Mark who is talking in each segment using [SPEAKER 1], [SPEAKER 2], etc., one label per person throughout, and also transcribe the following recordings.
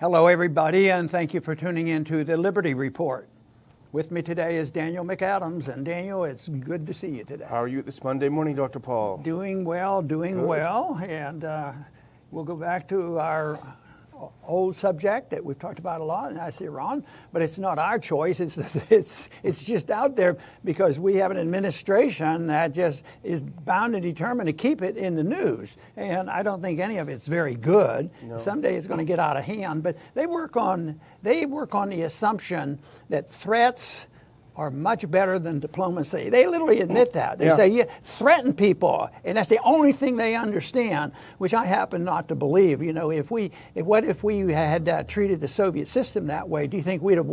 [SPEAKER 1] Hello, everybody, and thank you for tuning in to the Liberty Report. With me today is Daniel McAdams, and Daniel, it's good to see you today.
[SPEAKER 2] How are you this Monday morning, Dr. Paul?
[SPEAKER 1] Doing well, and we'll go back to our old subject that we've talked about a lot, and that's Iran. But it's not our choice. It's just out there because we have an administration that just is bound and determined to keep it in the news. And I don't think any of it's very good. No. Someday it's going to get out of hand. But they work on the assumption that threats are much better than diplomacy. They literally admit that. They say, yeah, threaten people, and that's the only thing they understand, which I happen not to believe. You know, what if we had treated the Soviet system that way? Do you think we'd have,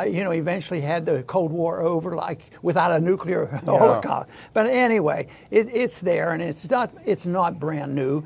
[SPEAKER 1] eventually had the Cold War over, like without a nuclear holocaust? But anyway, it's there, and it's not brand new.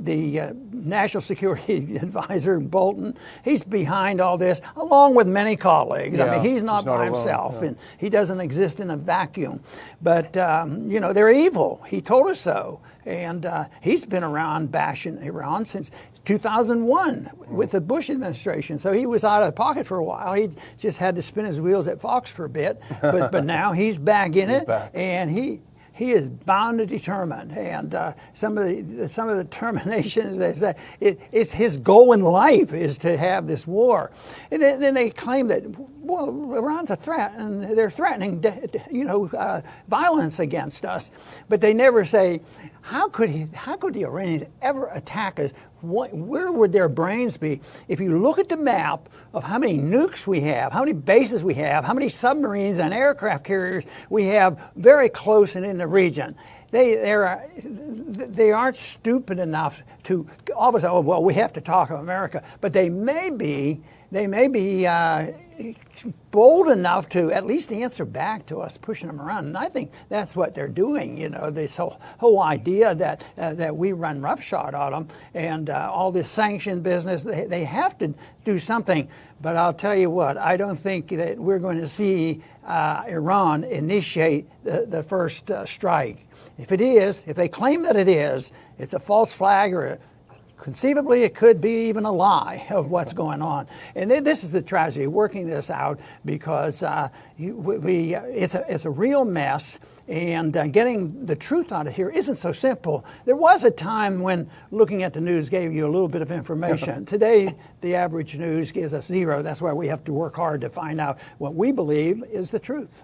[SPEAKER 1] The National Security Advisor, Bolton, he's behind all this, along with many colleagues. I mean, he's not by himself, and he doesn't exist in a vacuum. But, they're evil. He told us so. And he's been around bashing Iran since 2001 with the Bush administration. So he was out of pocket for a while. He just had to spin his wheels at Fox for a bit. But now he's back in it, and he is bound and determined, and some of the terminations, they say, it's his goal in life is to have this war. And then they claim that, well, Iran's a threat, and they're threatening, violence against us. But they never say, how could the Iranians ever attack us? Where would their brains be? If you look at the map of how many nukes we have, how many bases we have, how many submarines and aircraft carriers we have very close and in the region, they aren't stupid enough to always say, oh, well, we have to talk of America. But they may be bold enough to at least answer back to us, pushing them around. And I think that's what they're doing. You know, this whole idea that we run roughshod on them, and all this sanction business, they have to do something. But I'll tell you what, I don't think that we're going to see Iran initiate the first strike. If they claim that it is, it's a false flag, or conceivably, it could be even a lie of what's going on. And this is the tragedy, working this out, because it's a real mess, and getting the truth out of here isn't so simple. There was a time when looking at the news gave you a little bit of information. Today, the average news gives us zero. That's why we have to work hard to find out what we believe is the truth.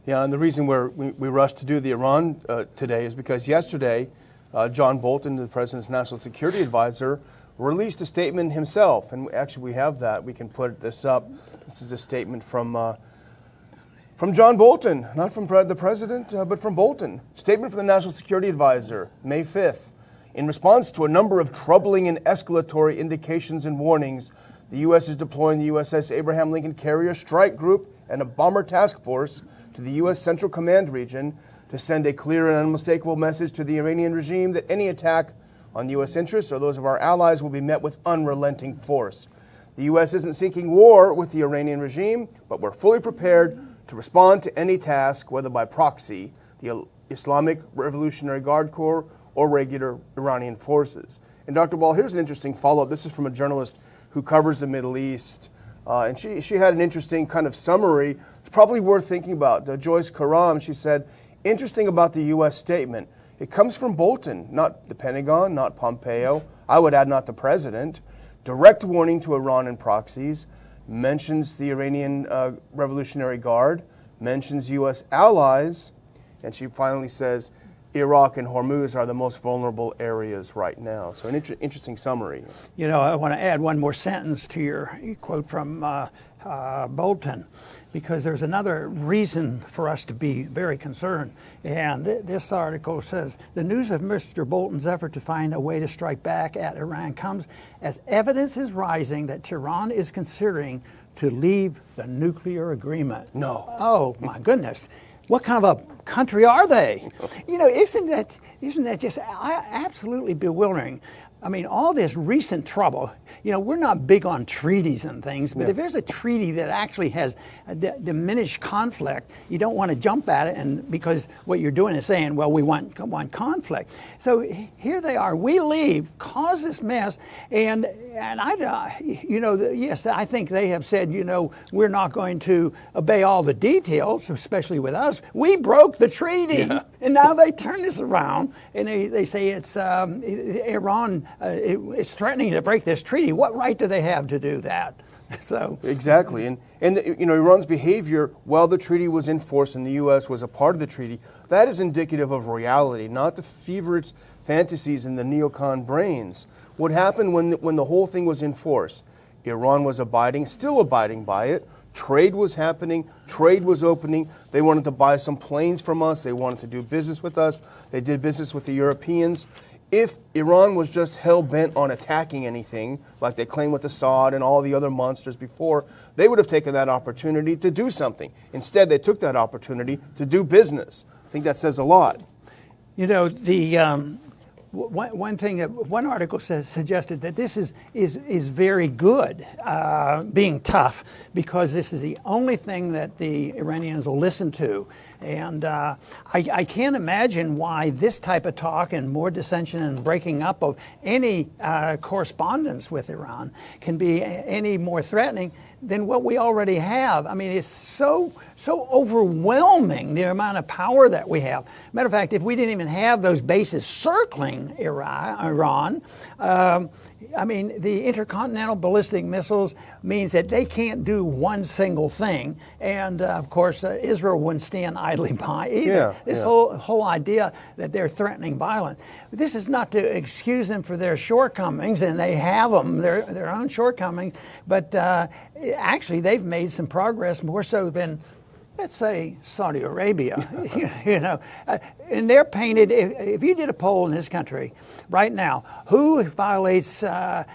[SPEAKER 2] Yeah, and the reason we rushed to do the Iran today is because yesterday, John Bolton, the President's National Security Advisor, released a statement himself. And actually, we have that. We can put this up. This is a statement from John Bolton, not from the President, but from Bolton. Statement from the National Security Advisor, May 5th. In response to a number of troubling and escalatory indications and warnings, the U.S. is deploying the USS Abraham Lincoln Carrier Strike Group and a bomber task force to the U.S. Central Command region to send a clear and unmistakable message to the Iranian regime that any attack on U.S. interests or those of our allies will be met with unrelenting force. The U.S. isn't seeking war with the Iranian regime, but we're fully prepared to respond to any task, whether by proxy, the Islamic Revolutionary Guard Corps, or regular Iranian forces. And Dr. Wall, here's an interesting follow-up. This is from a journalist who covers the Middle East, and she had an interesting kind of summary. It's probably worth thinking about. Joyce Karam, she said, interesting about the U.S. statement. It comes from Bolton, not the Pentagon, not Pompeo. I would add not the President. Direct warning to Iran and proxies. Mentions the Iranian Revolutionary Guard. Mentions U.S. allies. And she finally says Iraq and Hormuz are the most vulnerable areas right now. So an interesting summary.
[SPEAKER 1] You know, I want to add one more sentence to your quote from Bolton, because there's another reason for us to be very concerned. And this article says, the news of Mr. Bolton's effort to find a way to strike back at Iran comes as evidence is rising that Tehran is considering to leave the nuclear agreement.
[SPEAKER 2] No.
[SPEAKER 1] Oh, my goodness. What kind of country are they? Isn't that just absolutely bewildering? I mean, all this recent trouble, we're not big on treaties and things, but if there's a treaty that actually has a diminished conflict, you don't want to jump at it, and because what you're doing is saying, well, we want conflict. So here they are. We leave, cause this mess, and yes, I think they have said, we're not going to obey all the details, especially with us. We broke the treaty, and now they turn this around, and they say it's Iran is threatening to break this treaty. What right do they have to do that? So
[SPEAKER 2] exactly, and Iran's behavior while the treaty was in force and the U.S. was a part of the treaty, that is indicative of reality, not the feverish fantasies in the neocon brains. What happened when the whole thing was in force? Iran was still abiding by it. Trade was happening. Trade was opening. They wanted to buy some planes from us. They wanted to do business with us. They did business with the Europeans. If Iran was just hell-bent on attacking anything, like they claimed with Assad and all the other monsters before, they would have taken that opportunity to do something. Instead, they took that opportunity to do business. I think that says a lot.
[SPEAKER 1] One thing that one article suggested that this is very good, being tough, because this is the only thing that the Iranians will listen to. And I can't imagine why this type of talk and more dissension and breaking up of any correspondence with Iran can be any more threatening than what we already have. I mean, it's so overwhelming, the amount of power that we have. Matter of fact, if we didn't even have those bases circling Iran, I mean, the intercontinental ballistic missiles means that they can't do one single thing. And, of course, Israel wouldn't stand idly by either. This whole idea that they're threatening violence. This is not to excuse them for their shortcomings, and they have them, their own shortcomings. But actually, they've made some progress, more so than, let's say, Saudi Arabia, and they're painted. If you did a poll in this country right now, who violates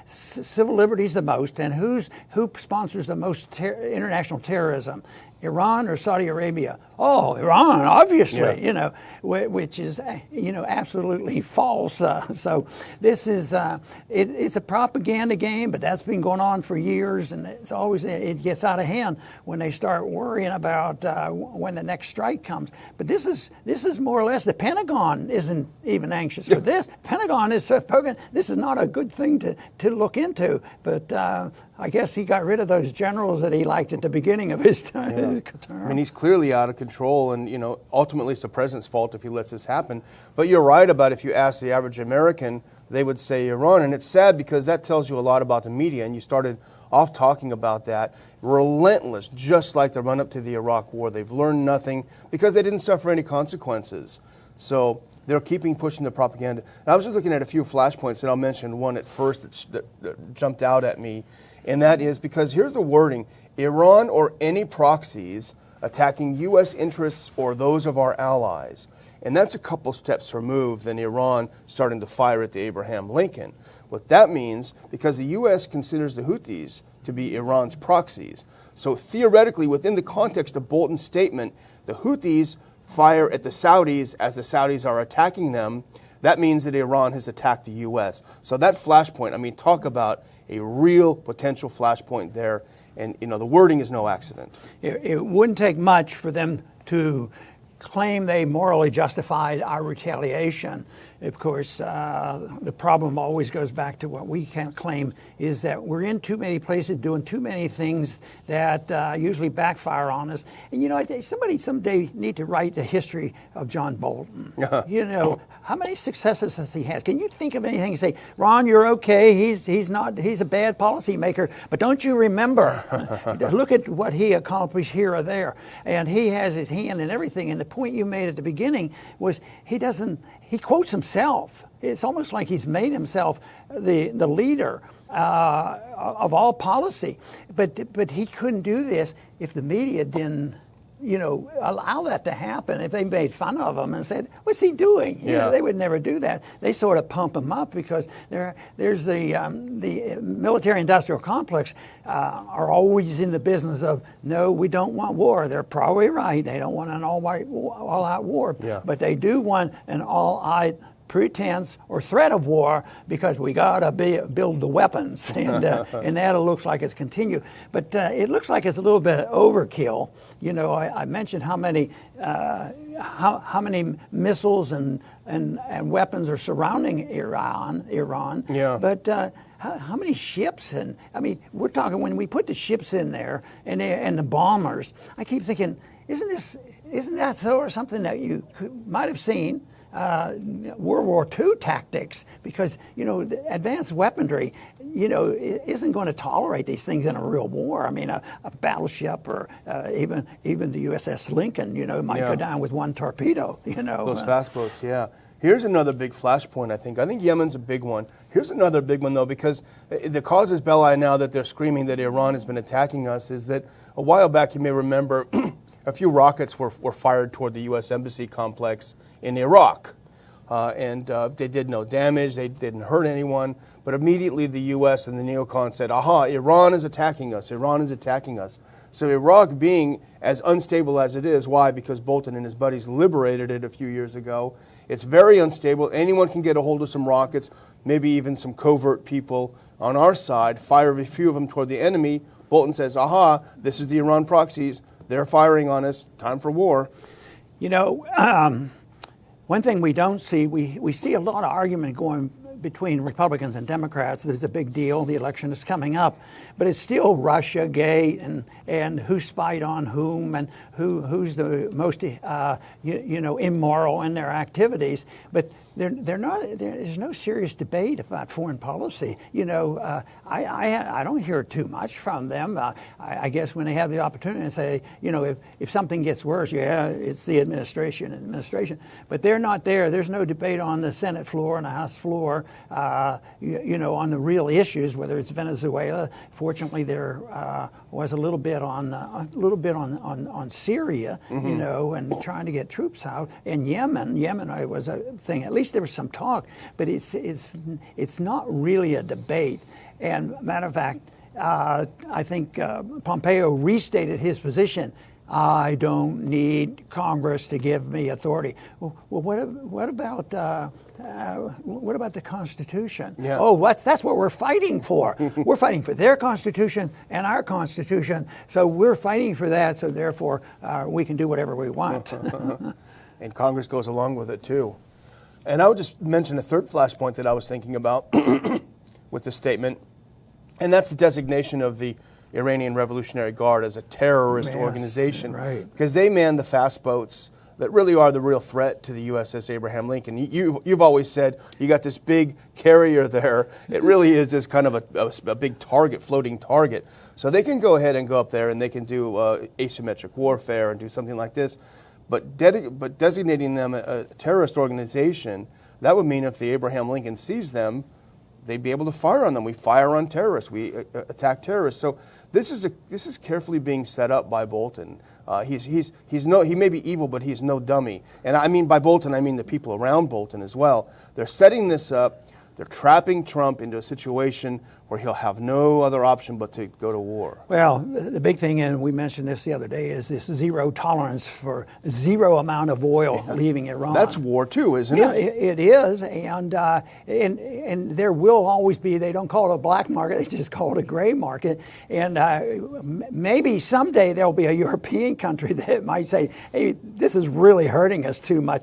[SPEAKER 1] civil liberties the most, and who sponsors the most international terrorism, Iran or Saudi Arabia? Oh, Iran, obviously, which is, absolutely false. So this is, it's a propaganda game, but that's been going on for years, and it gets out of hand when they start worrying about when the next strike comes. But this is more or less, the Pentagon isn't even anxious for this. Pentagon is spoken, this is not a good thing to look into, but I guess he got rid of those generals that he liked at the beginning of his term.
[SPEAKER 2] I mean, he's clearly out of control, and ultimately it's the president's fault if he lets this happen. But you're right about, if you ask the average American, they would say Iran, and it's sad because that tells you a lot about the media, and you started off talking about that. Relentless, just like the run-up to the Iraq War. They've learned nothing because they didn't suffer any consequences. So they're pushing the propaganda. And I was just looking at a few flashpoints, and I'll mention one at first that jumped out at me, and that is because here's the wording: Iran or any proxies attacking U.S. interests or those of our allies. And that's a couple steps removed than Iran starting to fire at the Abraham Lincoln. What that means, because the U.S. considers the Houthis to be Iran's proxies. So theoretically, within the context of Bolton's statement, the Houthis fire at the Saudis as the Saudis are attacking them. That means that Iran has attacked the U.S. So that flashpoint, I mean, talk about a real potential flashpoint there. And, the wording is no accident.
[SPEAKER 1] It wouldn't take much for them to claim they morally justified our retaliation. Of course, the problem always goes back to what we can claim is that we're in too many places doing too many things that usually backfire on us. And, I think somebody someday need to write the history of John Bolton. How many successes has he had? Can you think of anything and say, Ron, you're okay, he's a bad policymaker, but don't you remember, look at what he accomplished here or there. And he has his hand in everything. And the point you made at the beginning was he quotes himself. It's almost like he's made himself the leader of all policy. But he couldn't do this if the media didn't allow that to happen. If they made fun of him and said, "What's he doing?" They would never do that. They sort of pump him up because there's the military-industrial complex are always in the business of, no, we don't want war. They're probably right. They don't want an all-out war, but they do want an all-out pretense or threat of war because we gotta build the weapons, and that looks like it's continued. But it looks like it's a little bit overkill. I mentioned how many missiles and weapons are surrounding Iran.
[SPEAKER 2] Yeah.
[SPEAKER 1] But how many ships? And I mean, we're talking when we put the ships in there and the bombers. I keep thinking, isn't that something that you might have seen? World War II tactics, because the advanced weaponry isn't going to tolerate these things in a real war. I mean, a battleship or even the USS Lincoln might go down with one torpedo.
[SPEAKER 2] Those fast boats. Yeah. Here's another big flashpoint. I think Yemen's a big one. Here's another big one though, because the casus belli now that they're screaming that Iran has been attacking us is that a while back, you may remember, a few rockets were fired toward the U.S. Embassy complex in Iraq. And they did no damage, they didn't hurt anyone, but immediately the U.S. and the neocons said, aha, Iran is attacking us, Iran is attacking us. So Iraq being as unstable as it is, why? Because Bolton and his buddies liberated it a few years ago. It's very unstable, anyone can get a hold of some rockets, maybe even some covert people on our side, fire a few of them toward the enemy. Bolton says, aha, this is the Iran proxies, they're firing on us, time for war.
[SPEAKER 1] One thing we don't see, we see a lot of argument going between Republicans and Democrats. There's a big deal. The election is coming up, but it's still Russiagate and who spied on whom and who's the most immoral in their activities. But there's no serious debate about foreign policy. I don't hear too much from them. I guess when they have the opportunity to say, if something gets worse, it's the administration. But they're not there. There's no debate on the Senate floor and the House floor, on the real issues, whether it's Venezuela. Fortunately, there was a little bit on Syria, and trying to get troops out. And Yemen was a thing. At least there was some talk, but it's not really a debate. And matter of fact, I think Pompeo restated his position. I don't need Congress to give me authority. Well, what about the Constitution?
[SPEAKER 2] Yeah.
[SPEAKER 1] Oh, that's what we're fighting for. We're fighting for their Constitution and our Constitution. So we're fighting for that. So therefore, we can do whatever we want.
[SPEAKER 2] And Congress goes along with it too. And I would just mention a third flashpoint that I was thinking about with this statement, and that's the designation of the Iranian Revolutionary Guard as a terrorist organization.
[SPEAKER 1] Right.
[SPEAKER 2] Because they man the fast boats that really are the real threat to the USS Abraham Lincoln. You've always said you got this big carrier there. It really is just kind of a big target, floating target. So they can go ahead and go up there and they can do asymmetric warfare and do something like this. But designating them a terrorist organization, that would mean if the Abraham Lincoln sees them, they'd be able to fire on them. We fire on terrorists. We attack terrorists. So this is carefully being set up by Bolton. He may be evil, but he's no dummy. And I mean by Bolton, I mean the people around Bolton as well. They're setting this up. They're trapping Trump into a situation where he'll have no other option but to go to war.
[SPEAKER 1] Well, the big thing, and we mentioned this the other day, is this zero tolerance for zero amount of oil leaving Iran.
[SPEAKER 2] That's war too, isn't it?
[SPEAKER 1] Yeah, it is, and there will always be. They don't call it a black market; they just call it a gray market. And maybe someday there'll be a European country that might say, "Hey, this is really hurting us too much."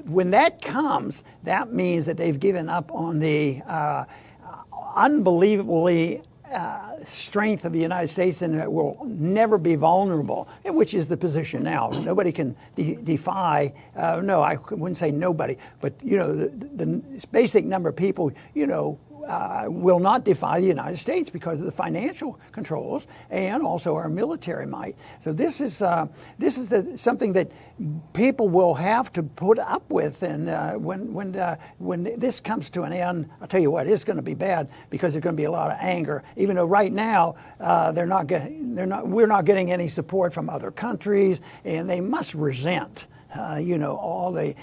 [SPEAKER 1] When that comes, that means that they've given up on the unbelievably strength of the United States, and it will never be vulnerable, which is the position now. Nobody can defy, no, I wouldn't say nobody, but the basic number of people, will not defy the United States because of the financial controls and also our military might. So this is something that people will have to put up with, and when this comes to an end, I'll tell you what, it's going to be bad because there's going to be a lot of anger. Even though right now we're not getting any support from other countries, and they must resent. All the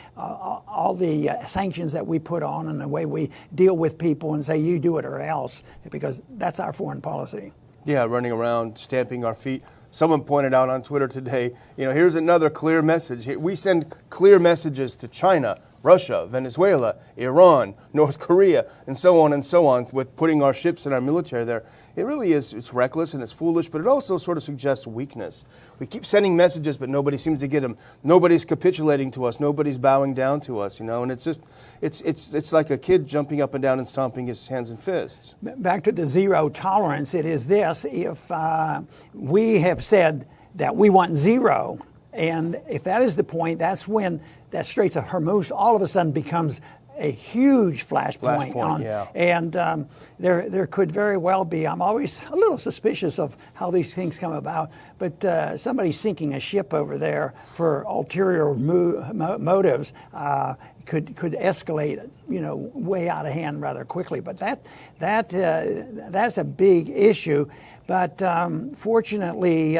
[SPEAKER 1] sanctions that we put on and the way we deal with people and say, you do it or else, because that's our foreign policy.
[SPEAKER 2] Yeah, running around, stamping our feet. Someone pointed out on Twitter today, here's another clear message. We send clear messages to China, Russia, Venezuela, Iran, North Korea, and so on with putting our ships and our military there. It really is, it's reckless and it's foolish, but it also sort of suggests weakness. We keep sending messages, but nobody seems to get them. Nobody's capitulating to us. Nobody's bowing down to us, and it's just, it's like a kid jumping up and down and stomping his hands and fists.
[SPEAKER 1] Back to the zero tolerance, it is this: if we have said that we want zero, and if that is the point, that's when that Straits of Hormuz all of a sudden becomes a huge flashpoint.
[SPEAKER 2] Yeah.
[SPEAKER 1] And there could very well be, I'm always a little suspicious of how these things come about, but somebody sinking a ship over there for ulterior motives could escalate, way out of hand rather quickly. But that's a big issue. But fortunately,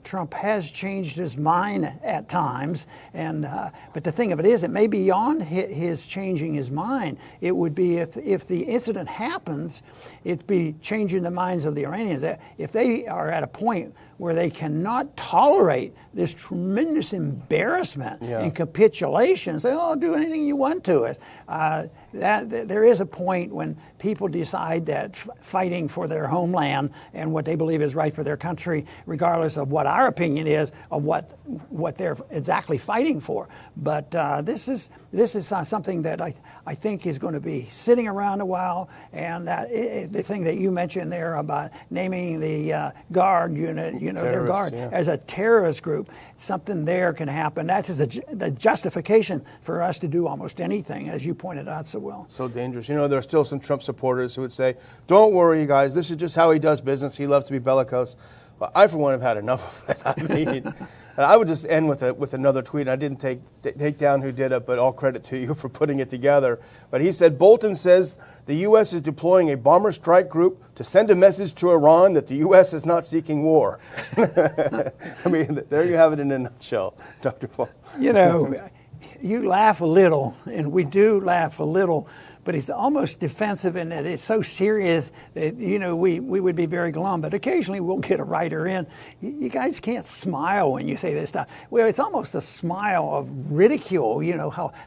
[SPEAKER 1] Trump has changed his mind at times. But the thing of it is, it may be beyond his changing his mind. It would be if the incident happens, it'd be changing the minds of the Iranians. If they are at a point where they cannot tolerate this tremendous embarrassment and capitulation, say, "Oh, do anything you want to us." There is a point when people decide that fighting for their homeland and what they believe is right for their country, regardless of what our opinion is of what they're exactly fighting for. But this is something that I think is going to be sitting around a while. And the thing that you mentioned there about naming the guard unit, their guard as a terrorist group, something there can happen. That is the justification for us to do almost anything, as you pointed out so well.
[SPEAKER 2] So dangerous. There are still some Trump supporters who would say, "Don't worry, you guys. This is just how he does business. He loves to be bellicose." But I, for one, have had enough of it. I mean, I would just end with another tweet. I didn't take down who did it, but all credit to you for putting it together. But he said, Bolton says the U.S. is deploying a bomber strike group to send a message to Iran that the U.S. is not seeking war. I mean, there you have it in a nutshell, Dr. Paul.
[SPEAKER 1] You laugh a little, and we do laugh a little, but it's almost defensive in that it's so serious that, we would be very glum. But occasionally we'll get a writer in. You guys can't smile when you say this stuff. Well, it's almost a smile of ridicule,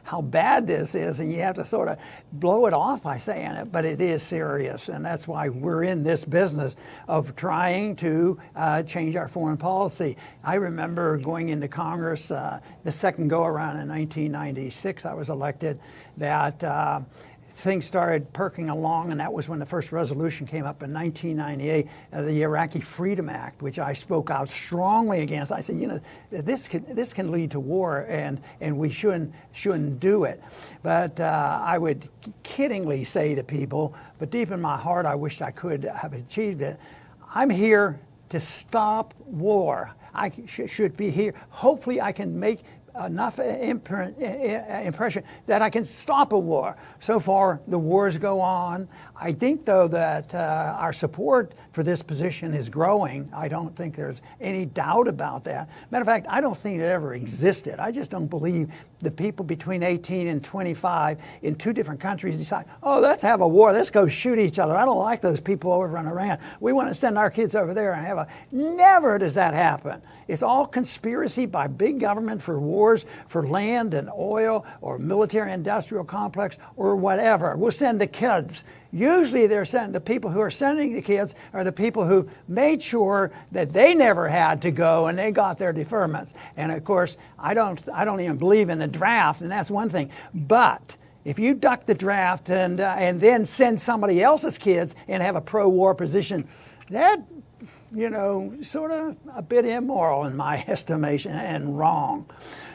[SPEAKER 1] how bad this is, and you have to sort of blow it off by saying it. But it is serious, and that's why we're in this business of trying to change our foreign policy. I remember going into Congress the second go-around in 1996, I was elected, that things started perking along, and that was when the first resolution came up in 1998, the Iraqi Freedom Act, which I spoke out strongly against. I said, this can lead to war, and we shouldn't do it. But I would kiddingly say to people, but deep in my heart, I wished I could have achieved it. I'm here to stop war. I should be here. Hopefully, I can make enough impression that I can stop a war. So far, the wars go on. I think, though, that our support for this position is growing. I don't think there's any doubt about that. Matter of fact, I don't think it ever existed. I just don't believe the people between 18 and 25 in two different countries decide, oh, let's have a war. Let's go shoot each other. I don't like those people over in Iran. We want to send our kids over there and have a... Never does that happen. It's all conspiracy by big government for wars, for land and oil, or military industrial complex, or whatever. We'll send the kids. Usually the people who are sending the kids are the people who made sure that they never had to go and they got their deferments. And of course, I don't even believe in the draft, and that's one thing. But if you duck the draft and then send somebody else's kids and have a pro-war position, that, sort of a bit immoral in my estimation and wrong.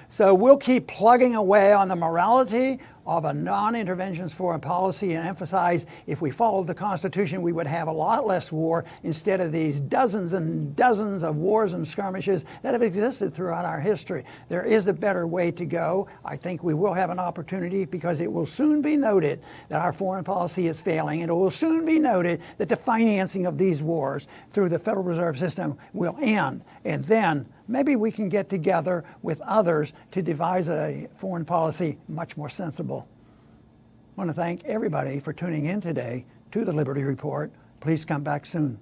[SPEAKER 1] So we'll keep plugging away on the morality. of a non-interventionist foreign policy and emphasize if we followed the Constitution, we would have a lot less war instead of these dozens and dozens of wars and skirmishes that have existed throughout our history. There is a better way to go. I think we will have an opportunity because it will soon be noted that our foreign policy is failing, and it will soon be noted that the financing of these wars through the Federal Reserve System will end. And then maybe we can get together with others to devise a foreign policy much more sensible. I want to thank everybody for tuning in today to the Liberty Report. Please come back soon.